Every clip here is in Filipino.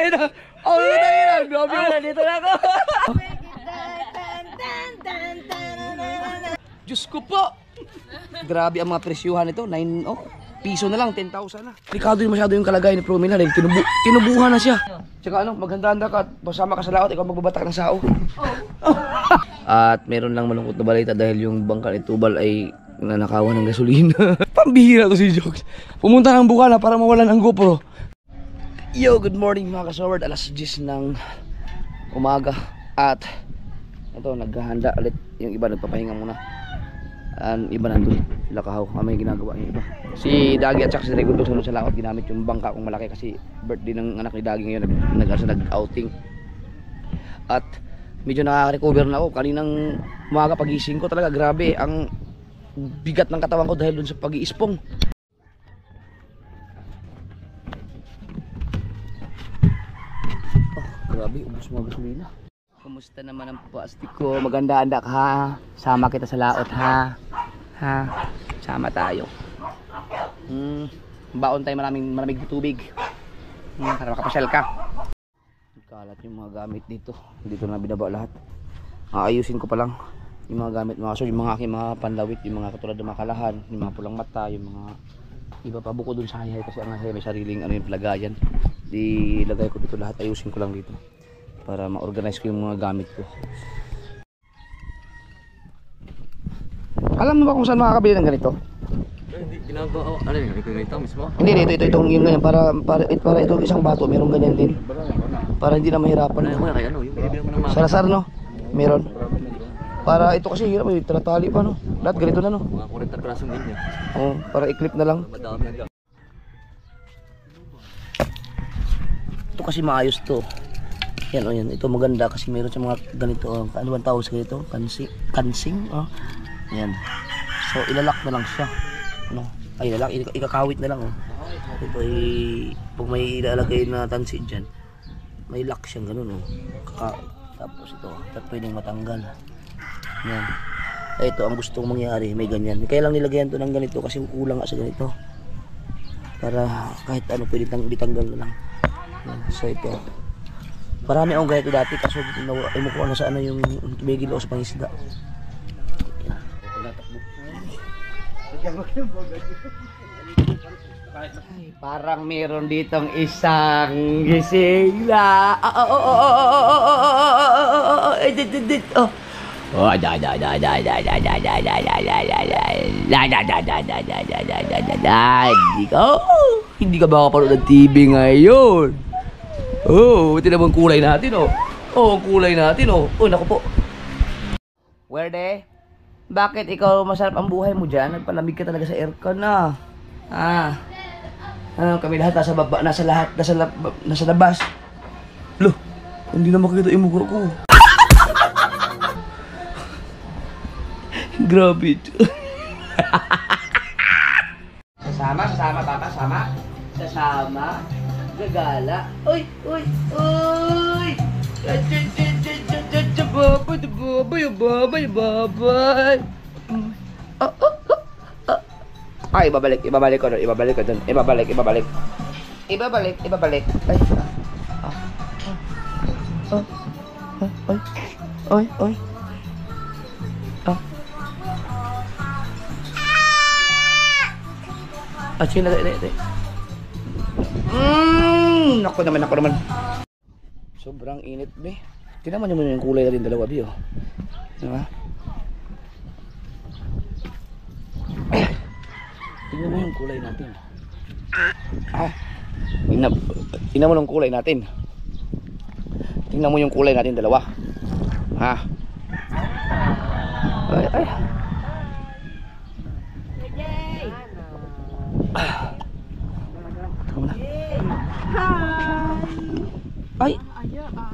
Ito. Oh, tayo lang. Nandito na ako. Diyos ko po. Grabe ang mga presyuhan nito. 9 piso na lang, 10,000 na. Delikado yung masyado yung kalagay ni Promila dahil tinubuhan na siya. Tsaka ano, maghanda-handa ka at pasama ka sa laot, ikaw magbabatak ng sao. At meron lang malungkot na balita dahil yung bangka ni Tubal ay nanakawan ng gasolina. Pambihira to si Jokes. Pumunta ng Bukana para mawalan ang GoPro. Yo, good morning mga kasaward. Alas 10 ng umaga. At ito, naghahanda ulit. Yung iba nagpapahinga muna. Ang iba nandun, sila kahaw, may ginagawa yung iba. Si Dagi at saka si Regulo sunod sa laot, ginamit yung bangka kong malaki kasi birthday ng anak ni Dagi ngayon, nag-outing. At medyo nakaka-recover na ako. Kaninang umaga pagising ko talaga, grabe ang bigat ng katawan ko dahil dun sa pag-iispong. Grabe, ubos mga gasolina. Kumusta naman ang plastic ko? Maganda-anda ka ha? Sama kita sa laot ha? Ha? Sama tayo. Baon tayo maraming tubig. Para makapasyal ka. Kalat yung mga gamit dito. Dito na binaba lahat. Aayusin ko pa lang yung mga gamit mga yung mga aking mga panlawit, yung mga katulad ng mga kalahan, yung mga pulang mata, yung mga iba pa buko dun sa hayay kasi ang hayay may sariling ano yung palagayan. Ilagay ko dito lahat, ayusin ko lang dito para ma-organize ko yung mga gamit ko. Alam mo ba kung saan makakabili ng ganito? Hindi ginagawa. Ano yun? Ito mismo? Hindi, ito yung ganyan para ito isang bato, meron ganyan din. Para hindi na mahirapan. Ano, yung binibili mo ng mga Salasar no? Meron. Para ito kasi hirap, may tinatali pa no. Lahat ganito na no. mga 40 pirasong ganyan. Oo, para i-clip na lang. Madami na. Ito kasi maayos to. Yan o yan, ito maganda kasi meron sa mga ganito, ano bang tawag sa ganito? Kansing, yan. So ilalak na lang siya. Ano? Ay ilalak, ikakawit na lang Ito ay, pag may ilalagay na tansi dyan, may lock siyang ganun tapos ito, pwedeng matanggal. Yan. Ito ang gustong mangyari, may ganyan. Kaya lang nilagyan to ng ganito kasi kulang nga sa ganito. Para kahit ano pwedeng ditanggal na lang. Yan. So ito. Marami akong ganito dati kaso imukuha na sa ano yung tumigil ako sa pangisda. Ay, parang meron ditong isang gising na. Hindi ka ba kapanood ng TV ngayon? Oh, buti naman kulay natin kulay natin oh, naku po. Werde, bakit ikaw masarap ang buhay mo dyan? Nagpalamig ka talaga sa aircon na. Kami lahat nasa baba, nasa labas. Loh, hindi na makikita yung mukha ko. Grabe ito. Sasama, papa, sasama. Gagala. Uy! Babay. Ay, ibabalik ko doon. Ibabalik. Ay. Oy. Sino dali. Naku naman. Sobrang init, be. Tingnan mo naman yung kulay natin dalawa, be, Diba? Tingnan mo yung kulay natin. Tingnan mo yung kulay natin. Tingnan mo yung kulay natin dalawa. Ay. Ay.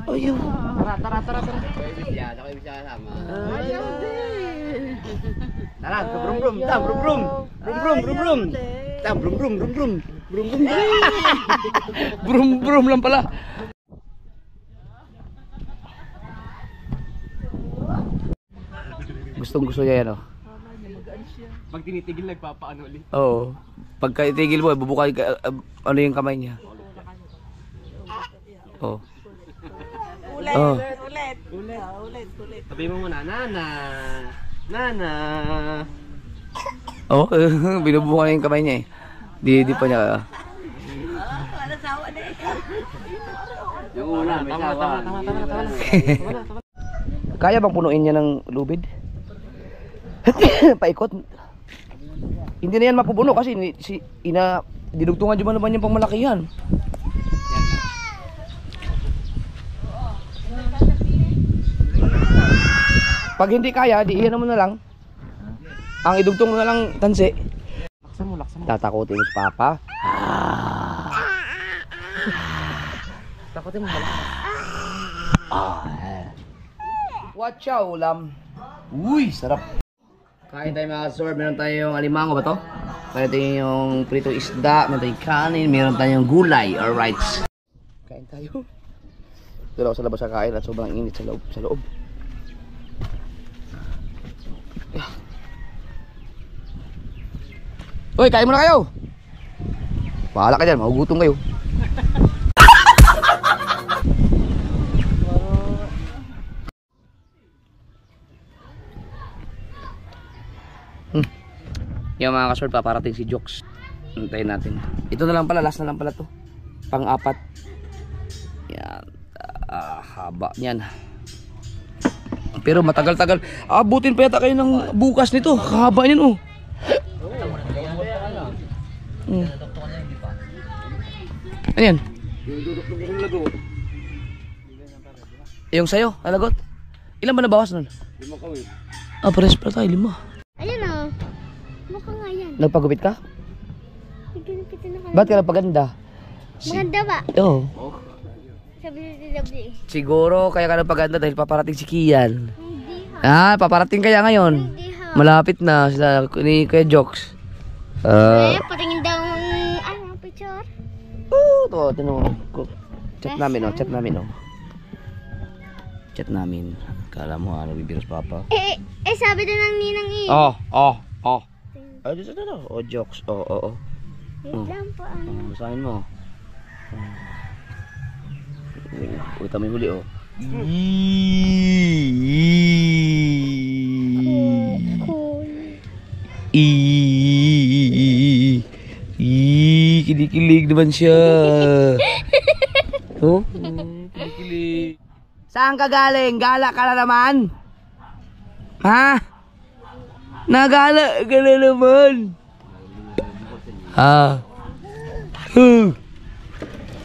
Ayaw. Tara. Ako yung sama. Ayaw din. Tara, brum. Brum lang pala. Gustong-gusto niya yan Pag tinitigil nagpapaano ulit. Oo. Pagka itigil mo, bubukay ka, ano yung kamay niya. Oh. Ulit, Oh. ulit. Sabi mo muna, Nana. Nana. Oh, binubukan yung kamay niya eh. Di pa niya. Wala sawa na ikaw. Tama. Kaya bang punuin niya ng lubid? Paikot. Hindi na yan mapupuno kasi dinugtungan dyan naman yung pangmalakihan. Pag hindi kaya, di iyan mo na lang. Ang idugtong mo na lang tansi. Laksan mo. Tatakutin mo si Papa. Takotin mo bala. Watch out, ulam. Uy, sarap. Kain tayo mga kasor. Meron tayong alimango ba to? Meron tayong prito isda, meron tayong kanin, meron tayong gulay. Alright. Kain tayo. Dito ako sa labas sa kain at sobrang init sa loob. Uy, kain muna kayo. Bahala ka dyan, magugutom kayo. Yung mga kasort, paparating si Jokes. Hintayin natin. Ito na lang pala, last na lang pala to. Pang-apat. Yan. Haba niyan. Pero matagal-tagal. Abutin pa yata kayo ng bukas nito. Kahaba niyan oh. Ano yan? Yung sayo, alagot. Ilan ba nabawas nun? 5 kawin. Pares pala tayo, 5. Ayun o. Mukha nga yan. Nagpagupit ka? Nagpagupit na ka. Ba't ka nagpaganda? Maganda ba? Oo. Sabi ni Lovely. Siguro kaya ka nagpaganda dahil paparating si Kian. Hindi ha. Paparating kaya ngayon. Hindi ha. Malapit na sila ni Kuya Jokes. Patingin daw ang picture. Ito, tinong chat namin chat namin Chat namin. Kala mo bibiro sa Papa. Sabi din ng ninang Ay, dito. Jokes. Wait lang po Basahin mo. Uy, kami huli Kinikilig naman siya. Kinikilig. Saan ka galing? Gala ka na naman? Ha? Nagala ka na naman?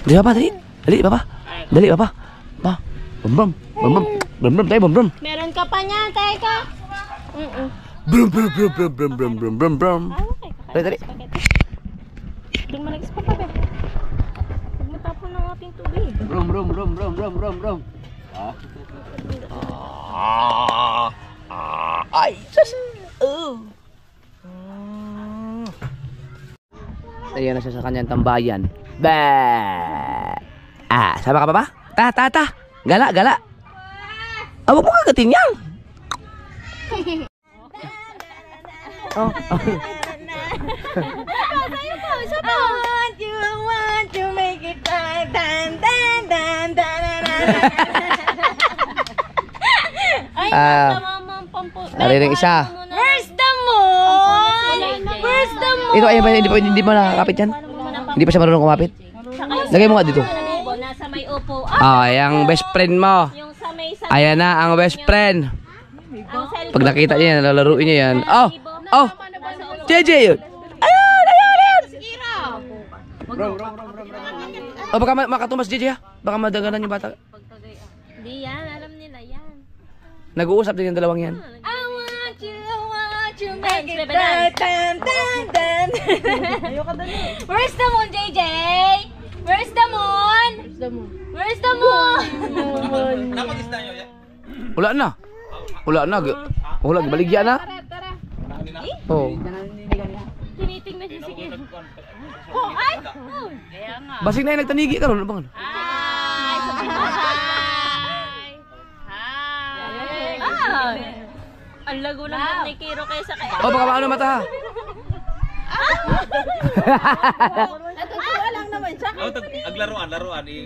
Dali Papa, dali. Dali Papa. Dali Papa. Pa. Brum. Tayo brum. Meron ka pa niya, teka. Brum. Dali. Doon malagis pa pa, be. Huwag mo tapon ng ating tubig. Brum. Ay, sus. Ayan na siya sa kanyang tambayan. Sama ka pa ba? Ta. Gala. Huwag mo kagatin yan. Want to make it dan. Narinig isa. Where's the moon? Ito, ayan ba? Hindi pa nakakapit yan? Hindi pa siya marunong kumapit? Lagay mo nga dito. Nasa may upo. Yung best friend mo. Yung sa may Ayan na, ang best friend. Pag nakita niya yan, lalaruin niya yan. JJ yun. Ayun. Baka makatumas JJ ha. Baka madaganan yung bata. Hindi yan, alam nila yan. Nag-uusap din yung dalawang yan. I want you, make it Dan. Where's the moon, JJ? Where's the moon? Where's the moon? Wala na. Baligya na. Oh. Tinitingnan niya si Kira. Kaya nga. Basig na yung nagtanigi ka ron. Hi! Sabihin mo hi! Hi! Ang lago lang ni Kiro kaysa kay... Baka maano mata ha. Natutuwa lang naman siya Aglaruan, laruan. Ay!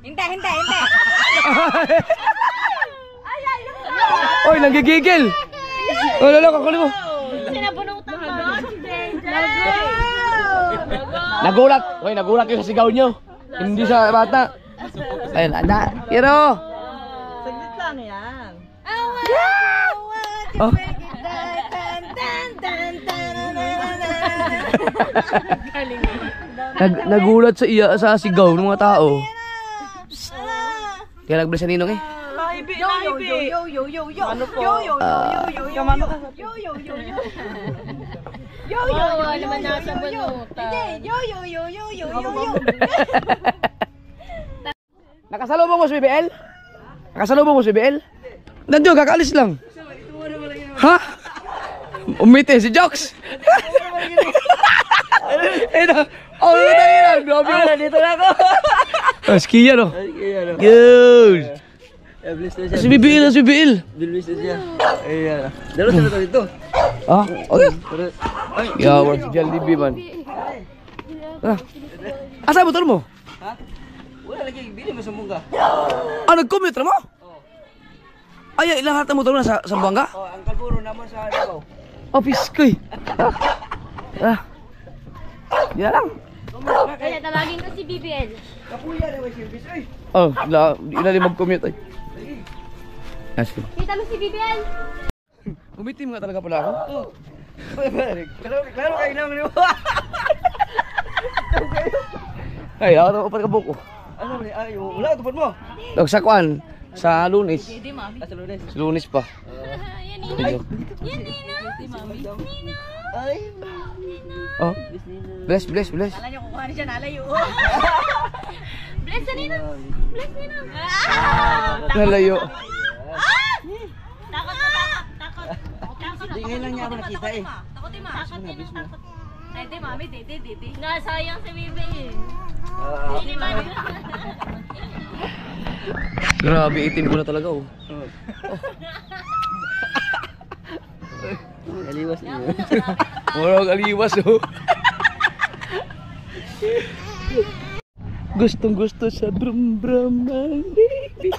Hintay, hintay, hintay. Oy, nanggigigil. Oh, lalo, kakuli mo. Sinabunutan ko. Nagulat. Oy, nagulat yung sa sigaw nyo. Hindi sa bata. Ayun, anda. Kiro. Saglit lang yan. Oh. Nagulat sa iya sa sigaw ng mga tao. Kaya nag-bless sa ninong eh. Yo yo yo yo yo yo yo. Ano po? Yo yo yo yo yo yo. Kamano ka? Yo yo yo yo. Yo yo yo naman nasa banuta. Yo yo yo yo yo yo yo. Nakasalubong mo si BBL? Nakasalubong mo si BBL? Nandiyo, kakaalis lang. Ha? Umite si Jokes. Ito. Oh, tayo na. Grabe mo. Dito na ako. Oh, skiya no? Good. Si BBL, si BBL. Bilbis na siya. Ayan. Dalo sa dito. Ah, okay. Yeah, we're Jollibee man. Ah. Asa motor mo? Wala lagi, bili mo sa mungga. Ah, nag-commute na mo? Ay, ilang hata motor mo na sa Zamboanga? Oh, ang kalburo naman sa Davao. Oh, piskoy. Ah. Yan lang. Kaya tawagin ko si BBL. Kapuya na may service ay. Oh, ilalim mag-commute ay. Asin. Kita mo si BBL? Umitim nga talaga pala ako. Oh. Klaro kayo naman mo. Ay, ako na upat ka buko. Ano man ay wala tupad mo. Nagsakuan sa Lunes. Sa Lunes. Sa Lunes pa. Yan, Nina. Yan, Nina. Ay. Oh. Bless, bless, bless. Kala niyo kukuha niya siya nalayo. Bless na, Nina. Bless, Nina. Nalayo. Takot. Di ngayon lang niya ako nakita eh. Takot, Ima. Takot, Nina. Dede, mami. Dede. Nasayang si BBL. Hindi ba? Grabe, itim ko na talaga oh. Aliwas niyo. Murag aliwas oh. Gustong gusto sa brum brum ng baby.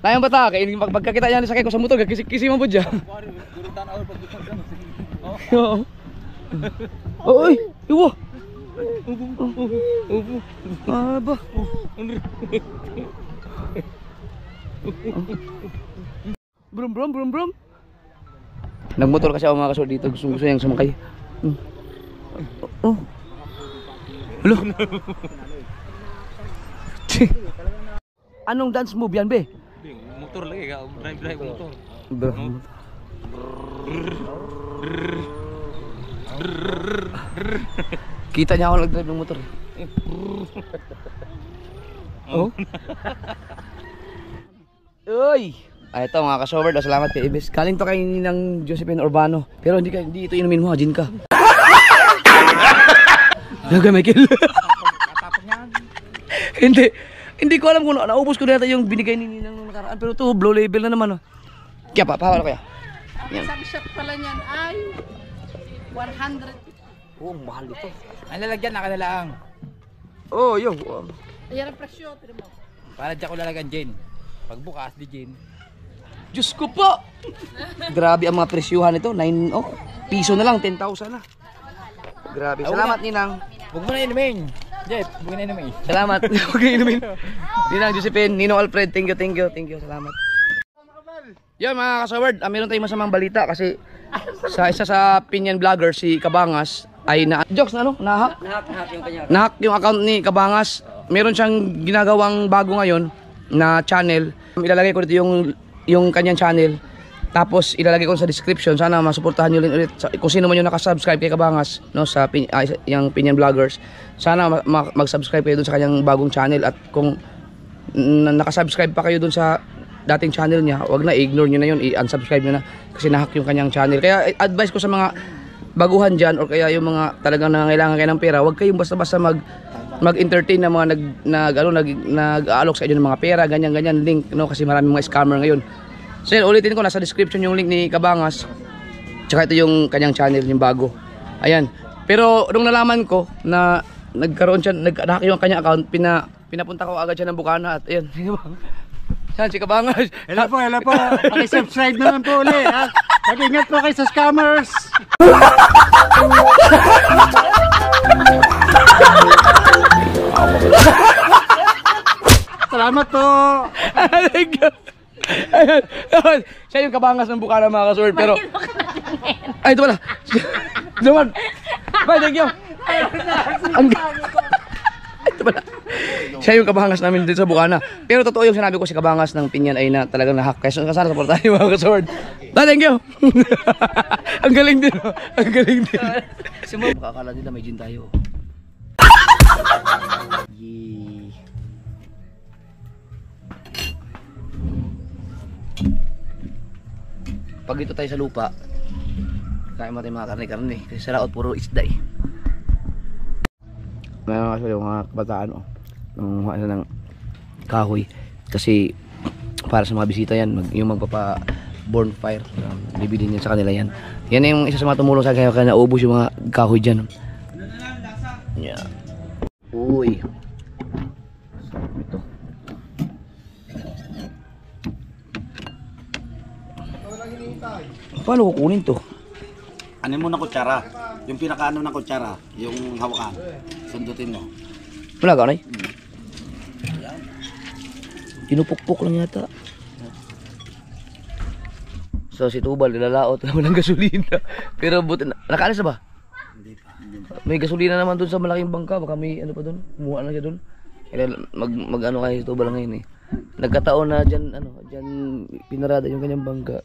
Tayong bata, kainin pagkakita niya sa ko sa motor, kisi man po dyan. Oo. Oy, iwo. Aba. Brum brum brum brum. Nagmotor kasi ako mga kasol dito, gusto niyang sumakay. Oh. Hello. Anong dance move yan, be? Motor lagi ka, drive motor. Kita niya ako nag-drive ng motor. Oh. Uy! Ay, ito mga ka-shower, salamat kay Ibis. Kaling to kay Ninang Josephine Urbano. Pero hindi ito inumin mo, gin ka. Naga, Michael. Hindi ko alam kung naubos ko na yata yung binigay ni Ninang nung nakaraan. Pero ito, blow label na naman. Oh. Kaya pa, pahawala ko kaya. Yan. Sabi shop pala niyan ay 100. Oh, mahal ito. Ang lalagyan nakalaang. Oh, yo. Ayan ang presyo, pero mo. Para diyan ko lalagyan gin. Pagbukas di gin. Diyos ko po! Grabe ang mga presyuhan nito. 9 piso na lang, 10,000 na. Grabe. Salamat, Ninang. Huwag mo na inumin. Jeff, huwag mo na inumin. Salamat. Huwag kayo inumin. Ninang Josephine, Ninong Alfred, thank you. Salamat. Yan mga kasaward, meron tayong masamang balita kasi sa isa sa Pinyan vlogger, si Kabangas, ay jokes na ano? Nahack? Nahak yung kanya. Nahack yung account ni Kabangas. Meron siyang ginagawang bago ngayon na channel. Ilalagay ko dito yung kanyang channel. Tapos ilalagay ko sa description. Sana masuportahan niyo ulit kung sino man yung nakasubscribe kay Kabangas, no, sa yung Pinyan Vloggers. Sana mag-subscribe kayo dun sa kanyang bagong channel, at kung nakasubscribe pa kayo dun sa dating channel niya, wag na, ignore niyo na yun, i-unsubscribe niyo na kasi nahack yung kanyang channel. Kaya advice ko sa mga baguhan diyan, or kaya yung mga talagang nangangailangan kayo ng pera, wag kayong basta-basta mag-entertain na mga nag-aalok sa inyo ng mga pera, ganyan link, no, kasi maraming mga scammer ngayon. So yun, ulitin ko, nasa description yung link ni Kabangas Tsaka ito yung kanyang channel, yung bago. Ayan. Pero nung nalaman ko na nagkaroon siya, nag-hack yung kanyang account, pinapunta ko agad siya ng Bukana at ayan. Yan, si Kabangas. Hello po, hello po. Paki-subscribe naman po ulit, ha. Mag-ingat po kayo sa scammers. Salamat po. Ayan. Siya yung Kabangas ng Bukana, mga ka-sword. Pero ay, ito pala. Duman. Bye, thank you. Ito pala. Siya yung Kabangas namin dito sa Bukana. Pero totoo yung sinabi ko, si Kabangas ng Pinyan ay na talagang na-hack. Kaya sana supportahan yung mga ka-sword. Bye, thank you. Ang galing din. Ang galing din. Makakala nila may gin tayo. Yee. Pag dito tayo sa lupa, kain mo tayo mga karne-karne. Kasi sa laot puro isda eh. Ngayon kasi yung mga kabataan ng ng kahoy. Kasi para sa mga bisita yan, yung magpapa bonfire, bibili niya sa kanila yan. Yan yung isa sa mga tumulong sa akin kaya naubos yung mga kahoy dyan. Yeah. Uy. Ito. Paano kukunin to? Ano mo na kutsara? Yung pinakaano ng kutsara, yung hawakan. Sundutin mo. Wala ka, Nay? Tinupukpok lang yata. So si Tubal nilalaot na walang gasolina. Pero buti na, nakaalis na ba? Hindi pa. May gasolina naman dun sa malaking bangka. Baka may ano pa dun. Kumuha na siya dun. Kaya mag ano kayo si Tubal ngayon eh. Nagkataon na dyan, dyan pinarada yung kanyang bangka.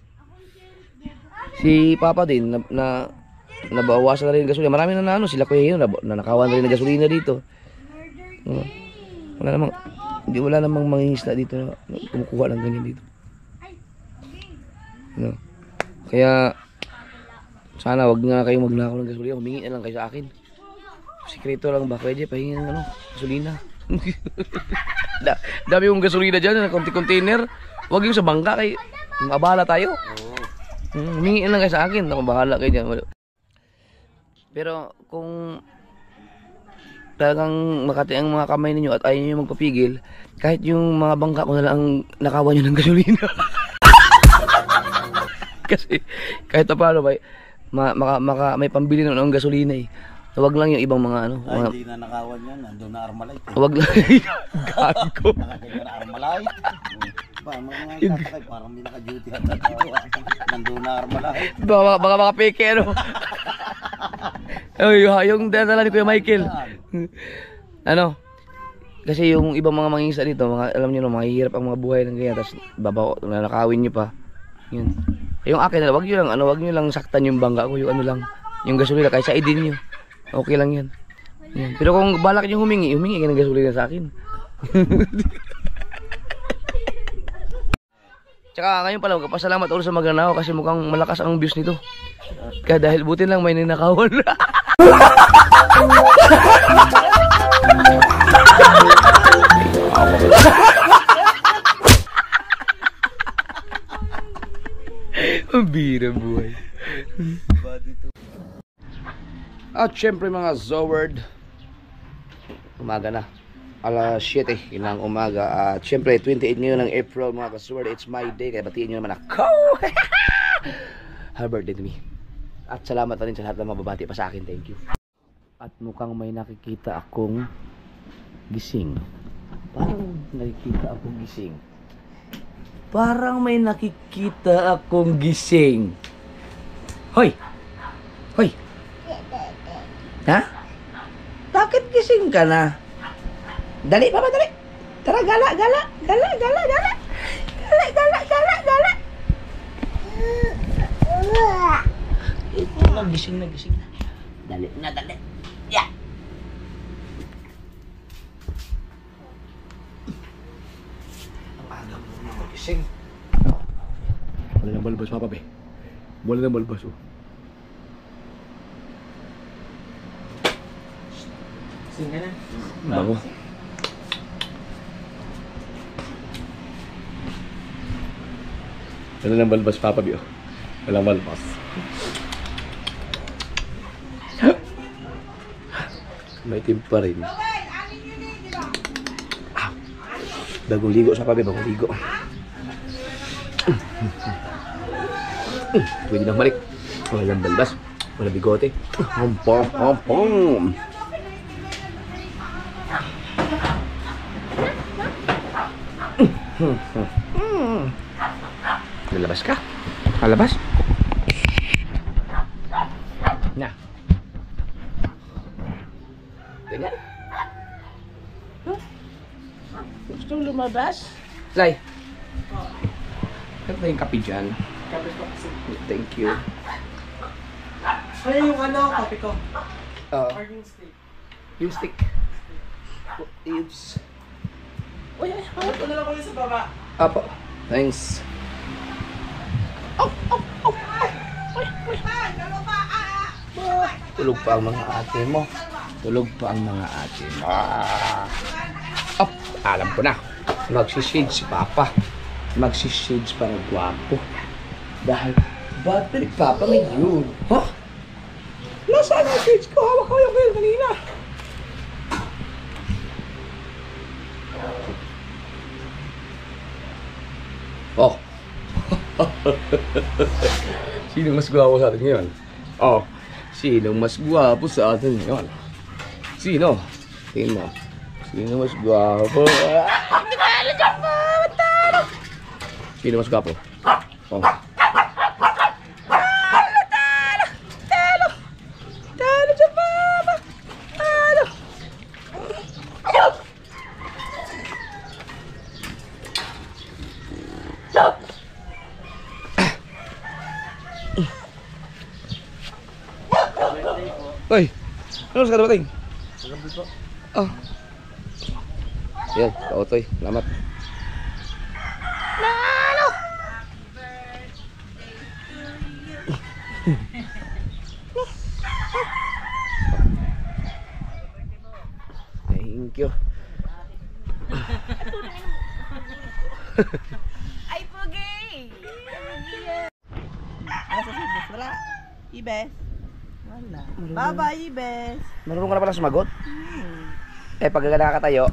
Si Papa din nabawasan na rin gasolina. Marami na sila kuya yun, nanakawan na rin na gasolina dito. Wala namang mangingisda dito na kumukuha ng ganyan dito. Kaya sana wag nga kayong magnakaw ng gasolina, humingi na lang kayo sa akin. Sikreto lang ba, pwede pahingi ng gasolina. Dami yung gasolina dyan, konti container. Wag yung sa bangka kay mabala tayo. Humingi lang kayo sa akin, ako bahala kayo dyan. Pero kung talagang makati ang mga kamay ninyo at ayaw nyo magpapigil, kahit yung mga bangka ko na lang nakawan nyo ng gasolina. Kasi kahit pa paano may pambili ng gasolina eh. Huwag lang yung ibang mga mga... Hindi na nakawan yan, nandun na Armalite. Huwag lang. Gago. Nakagaya na Armalite. Mga katakay, parang may naka-duty at nandun na Armalite. Baka peke yung dadala ni Kuya Michael. Kasi yung ibang mga mangingisda dito, alam niyo mahihirap ang mga buhay ng ganyan, tapos nakawin niyo pa. Yun. Yung akin na, wag niyo lang saktan yung bangga ko, yung gasolina kahit sa idin niyo. Okay lang yan. Yan. Pero kung balak niyo humingi ka ng gasolina sa akin. Tsaka ngayon pala, magpasalamat ulit sa Magnanao kasi mukhang malakas ang views nito. Kaya dahil buti lang may ninakawan. Ang bira buhay. At syempre mga Zoward, umaga na, alas 7 ng umaga. At syempre 28 ngayon ng April mga ka-Zoward, it's my day, kaya batiin nyo naman ako. Happy birthday to me. At salamat na rin sa lahat ng mababati pa sa akin, thank you. At mukhang may nakikita akong gising. Parang may nakikita akong gising. Hoy! Hoy! Ha? Bakit gising ka na? Dali, Papa, dali. Tara, gala. Gising na. Dali. Ya. Ang aga mo na magising. Wala nang balbas, Papa, be. Wala nang balbas, oh. Gising ka na. Bago. Wala nang balbas, Papa, be, oh. Walang balbas. May team pa rin. Bagong ligo sa pabe, bagong ligo. Pwede na balik. Walang balbas, walang bigote. Pom. Lalabas ka? Lalabas? Na. Ganyan. Gusto lumabas? Lai. Kaya yung kape dyan. Thank you. Ano yung kape ko? Or yung steak? yung stick. It's... Uy, Ito na lang kami sa baba. Apo. Thanks. Tulog pa ang mga ate mo. Tulog pa ang mga ate mo. Alam ko na. Magsishade si Papa. Magsishades para gwapo. Dahil battery Papa ngayon. Huh? Nasaan ang shades ko? Hawak ko yung kayo kanina. Oh. Sino mas gwapo sa atin ngayon? Oh. Sino mas gwapo sa atin ngayon? Sino? Tingin mo. Sino mas gwapo? Sino mas gwapo? Oh. Talo sa Papa! Talo! Uy! Ano sa kadabating? Oh. Yan, kautoy. Salamat. Thank you. Ay, pugi! Nasa si Ibes, wala. Ibes. Wala. Bye-bye, Ibes. Marunong ka na pala sumagot? Eh, pag nakakatayo.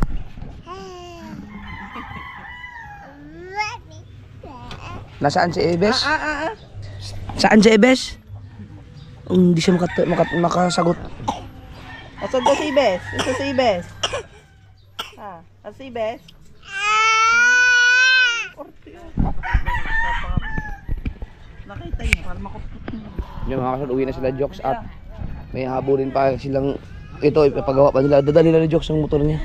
Nasaan si Ebes? Saan si Ebes? Hindi siya makasagot. Asan ka si Ibes? Asan si Ibes? Ha? Asan si Ibes? Nakita niyo, para makapot niyo. Yung mga kasal, uwi na sila Jokes at may habulin pa silang ito, ipapagawa pa nila. Dadali nila ni Jokes ang motor niya.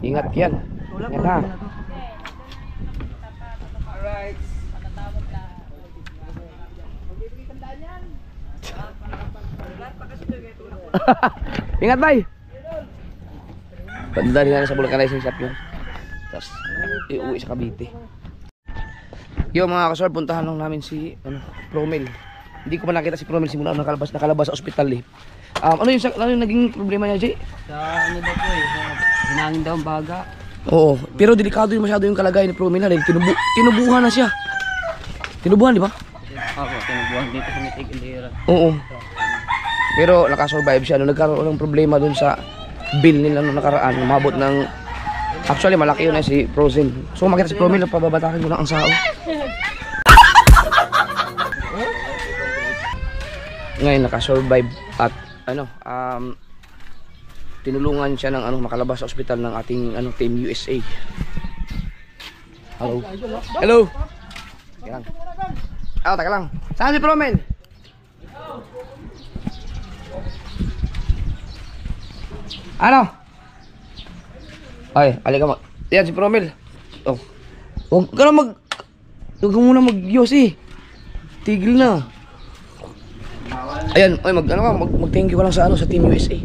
Ingat yan. Yan ha. Ingat, bay! Dadali na sa vulcanizing shop yun. Tapos, iuwi sa Cavite. Yo mga kasal, puntahan lang namin si Promel. Hindi ko pa nakita si Promel simula nakalabas sa ospital eh. Ano yung naging problema niya, Jay? Sa ano daw po eh, hinangin daw ang baga. Oo, pero delikado yung masyado yung kalagayan ni Promel dahil tinubuhan na siya. Tinubuhan, di ba? Ako, tinubuhan dito sa Mitig Indira. Oo. Pero nakasurvive siya. Nagkaroon ng problema dun sa bill nila nung nakaraan. Umabot ng... Actually, malaki yun na si Frozen. So, makita si Promel, pababatakin mo lang ang sao. Ngayon, nakasurvive at tinulungan siya ng makalabas sa ospital ng ating Team USA. Hello. Hello. Teka lang. Teka lang. Saan si Promel? Ano? Ay, alika mo. Yan si Promel. Oh. Huwag ka muna mag-yosi. Tigil na. Ayan, oy, mag-thank you ka lang sa Team USA.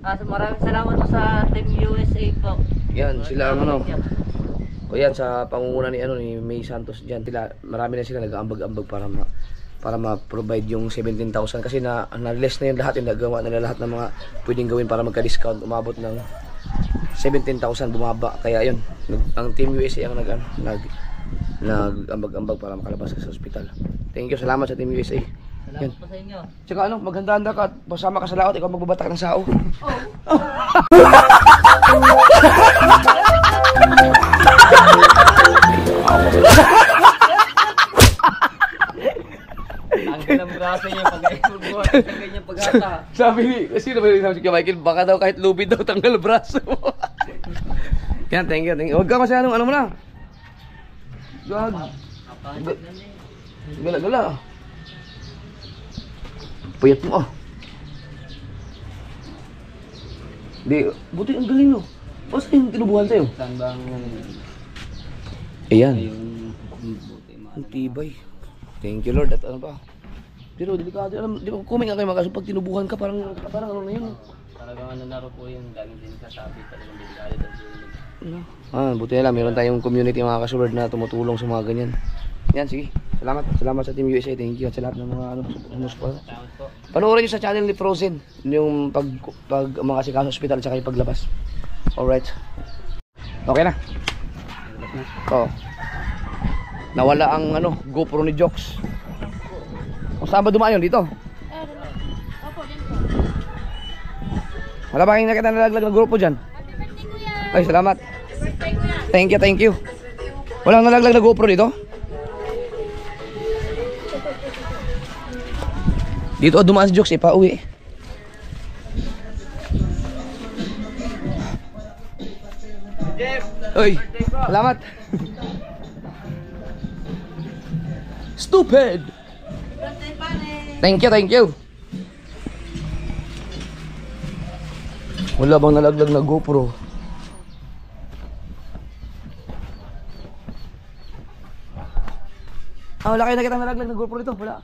Maraming salamat po sa Team USA po. Yan, sila o yan, sa pangunguna ni May Santos diyan, marami na sila nag-aambag-ambag para ma-provide yung 17,000 kasi na-release na yung lahat, yung nagawa nila lahat ng mga pwedeng gawin para magka-discount, umabot ng 17,000 bumaba. Kaya yun, ang Team USA ang nag-ambag-ambag para makalabas sa ospital. Thank you, salamat sa Team USA. Yan. Tsaka ano, maghanda-handa ka at pasama ka sa laot, ikaw magbabatak ng sao. Tanggal ang braso niya pag magbuhat ng ganyan paghata. Sabi ni, sino ba yung sabi si Michael, baka daw kahit lubid daw tanggal braso mo. Yan, thank you. Huwag ka masyadong ano mo na. Gag. Gala-gala. Payat mo ah. Di, buti ang galing no. O saan yung tinubuhan sa'yo? Saan bang Ayan. yung buti mo? Ang tibay. Thank you Lord. At ano pa? Pero delikado. Alam, di ba kuming nga kayo mga kaso pag tinubuhan ka parang ano na yun. Talagang ano na rin po yung daming din kasabi. Talagang delikado daw po yun. Buti na lang. Meron tayong community mga kasulord na tumutulong sa mga ganyan. Yan, sige. Salamat. Salamat sa Team USA. Thank you. At sa lahat ng mga sumusuporta. Salamat po. Panoorin nyo sa channel ni Frozen. Yung pag mga sikaso sa ospital at saka yung paglabas. Alright. Okay na. Oo. Nawala ang ano, GoPro ni Jox. O saan ba dumaan yun? Dito? Wala ba kayong nakita nalaglag ng GoPro dyan? Ay, salamat. Thank you. Walang nalaglag na GoPro dito? Dito dumaan si Jox eh, pauwi. Oy, salamat. Stupid. Thank you. Wala bang nalaglag na GoPro? Wala kayo nakita nalaglag na GoPro dito? Wala.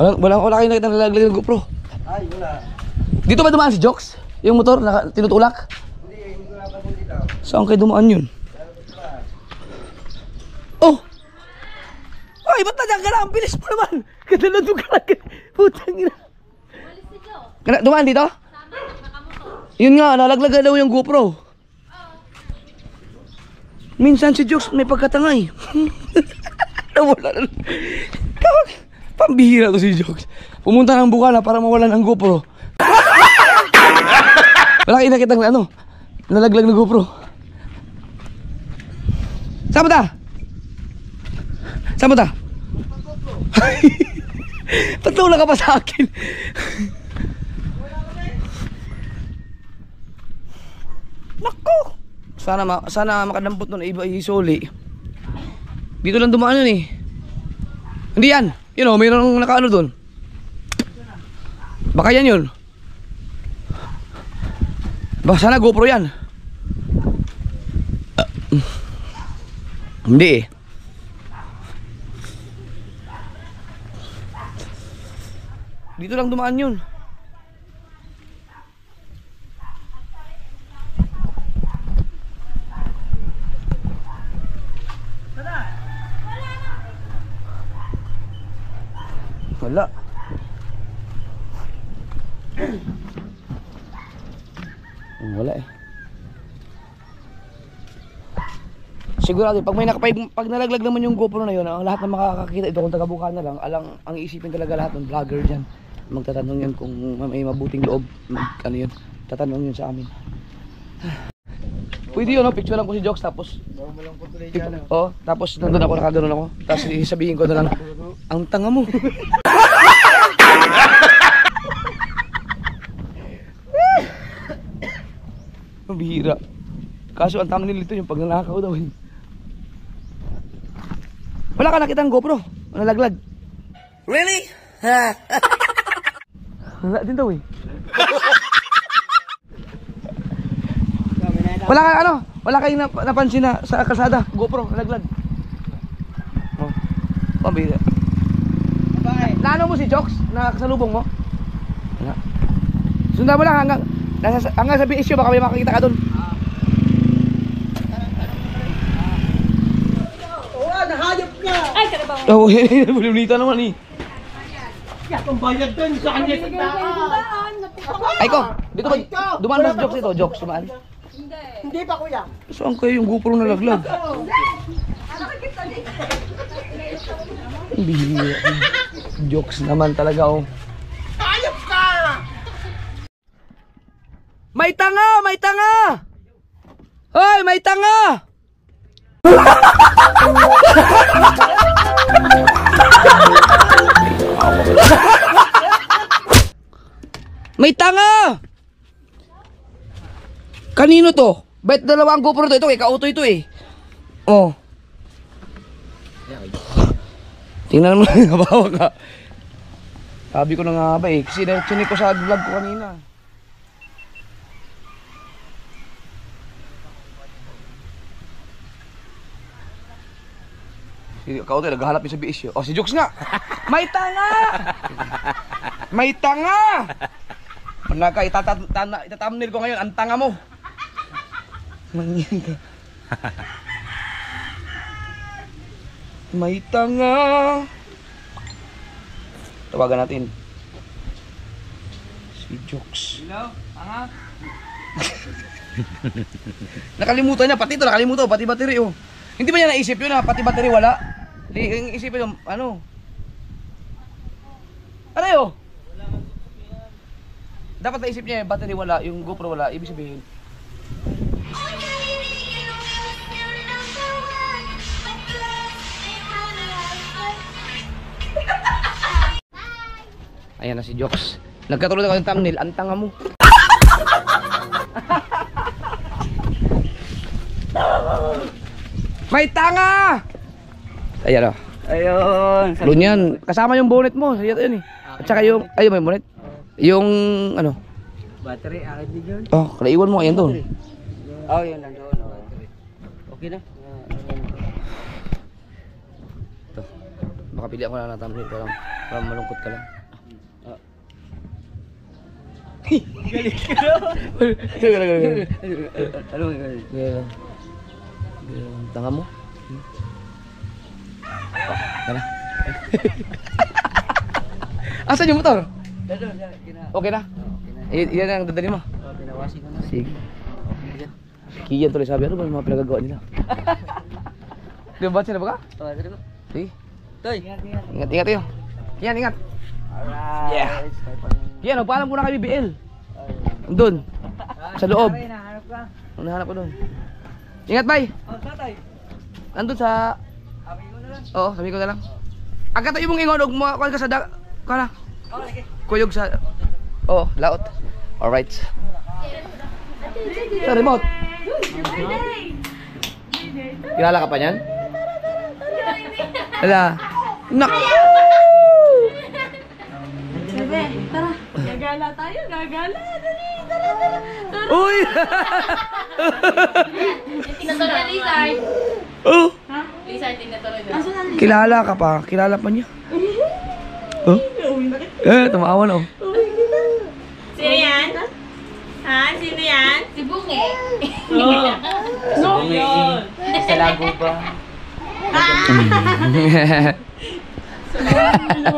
Wala kayo nakita nalaglag na GoPro? Ay, wala. Dito ba dumaan si Jox? Yung motor na tinutulak? Hindi ko napapunta dito. Saan kayo dumaan yun? Oh! Ay, ba't nandiyan ka na? Ang bilis mo naman! Kadalado ka lang. Putang ina. Dumaan dito? Yun nga, nalaglag daw yung GoPro. Minsan si Jox may pagkatangay. Nawala na. Pambihira to si Jox. Pumunta ng Bukana para mawalan ang GoPro. Wala kayo nakita ng ano, nalaglag na GoPro. Saan mo ta? Saan mo ta? Ba't wala ka pa sa akin? Naku! Sana makadampot nun iba isoli. Dito lang dumaan yun eh. Hindi yan. Yun o, mayroong nakaano dun. Baka yan yun. Baka sana GoPro yan. Hindi eh. Dito lang dumaan yun. Wala. Wala eh. Sigurado pag may pag nalaglag naman yung GoPro na yun, ang lahat na makakakita ito kung taga-Bukana na lang, ang iisipin talaga lahat ng vlogger diyan. Magtatanong yun kung may mabuting loob, ano yun. Tatanong yun sa amin. Pwede yun, no? Picture lang ko si Jox tapos tapos nandun ako, nakaganon ako. Tapos sabihin ko na lang, ang tanga mo. Bihira. Kaso ang tanga nila ito yung pag nanakaw daw. Wala ka nakita ang GoPro? Nalaglag? Really? Wala din daw eh. Wala ka ano? Wala kayong napansin na sa kalsada? GoPro, nalaglag. Oh. Pambihira. Naano mo si Jox? Nakasalubong mo? Wala. Sundan mo lang hanggang sa issue baka may makakita ka dun. Nahayop niya! Ay, karabaw. Oo, bulunita naman eh. Ang bayad dun sa kanya sa daan. Ay ko, dito ba? Dumaan ba si Jox ito? Jox, dumaan? Hindi pa kuya. Saan kayo yung GoPro nalaglag? Bihira. Jokes naman talaga, oh. Ayop ka! May tanga! May tanga! Hoy, may tanga! May tanga! Kanino to? Ba't dalawang GoPro to? Ito, kauto ito eh. Oh. Tingnan mo na, nabawa ka. Sabi ko na nga ba eh. Kasi chinik ko sa vlog ko kanina. Si kauto, naghahanap yung sa BS yun. Oh, si Jokes nga! May tanga! May tanga! Manaka, itatamnil ko ngayon, ang tanga mo. Mangyan ka. May tanga. Tawagan natin. Si Jokes. Hello? Tanga? Nakalimutan niya, pati ito nakalimutan, pati battery oh. Hindi ba niya naisip yun na pati battery wala? Yung isipin yung ano? Ano yun? Dapat naisip niya yung battery wala, yung GoPro wala, ibig sabihin. Ayan na si Jokes. Nagkatulad ako ng thumbnail, ang tanga mo. May tanga! Ayan o. Ayun. Lunyan. Kasama yung bonnet mo. Ayan yun eh. At saka yung, ayun may bonnet. Yung ano. Battery, akin din yun. Oh, kalaiwan mo. Ayan doon. Oh, yun nandoon. Okay na. Ito. Baka pili ako na ng thumbnail ko lang. Para malungkot ka lang. Galing ka na. Ano nga yun? Galing. Tanga mo. Tara. Asan yung motor? Okay na? Yan ang dadali mo? Pinawasin ko na. Sige. Kiyan tuloy sabi, ano ba yung mga pinagagawa nila? Di ba sila ba ka? Sige. Toy. Ingat kayo. Yan, ingat. Alright. Yeah. Yan, paalam ko na kay BBL. Doon. Sa loob. Nahanap ka? Nahanap ko doon. Ingat, bye. Oh, tatay. Nandun sa... Sabi ko na lang. Oo, sabi ko na lang. Agad tayo mong ingon, kuha ka sa Kala. Oh, lagi. Kuyog sa... Oo, laot. Alright. Sa remote. Kilala ka pa niyan? Wala. Nak! Bebe, tara. Gagala tayo, gagala. Dali, tara, tara. Uy! Tinaturo na Lizard. Oh! Lizard, tinaturo na. Kilala ka pa. Kilala pa niya. Oh? Tumawa na oh. Sino yan? Ha? Sino yan? Si Bungi. No. Sa lago ba?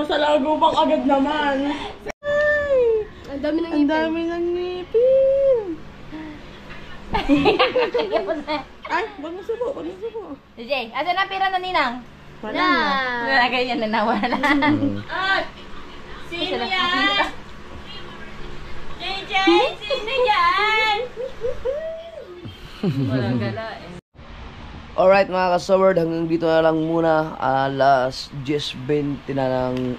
Sa lago pang agad naman. Ang dami ng Ang dami ng ngipin. Ay, wag mo subo, wag mo subo. DJ, asan ang pira na Ninang? Wala na. Wala ganyan na nawala. Sino yan? JJ, sino yan? Walang gala eh. Alright mga ka-sword, hanggang dito na lang muna. Alas 10:20 na ng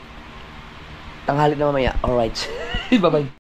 tanghali na mamaya. Alright. Bye-bye.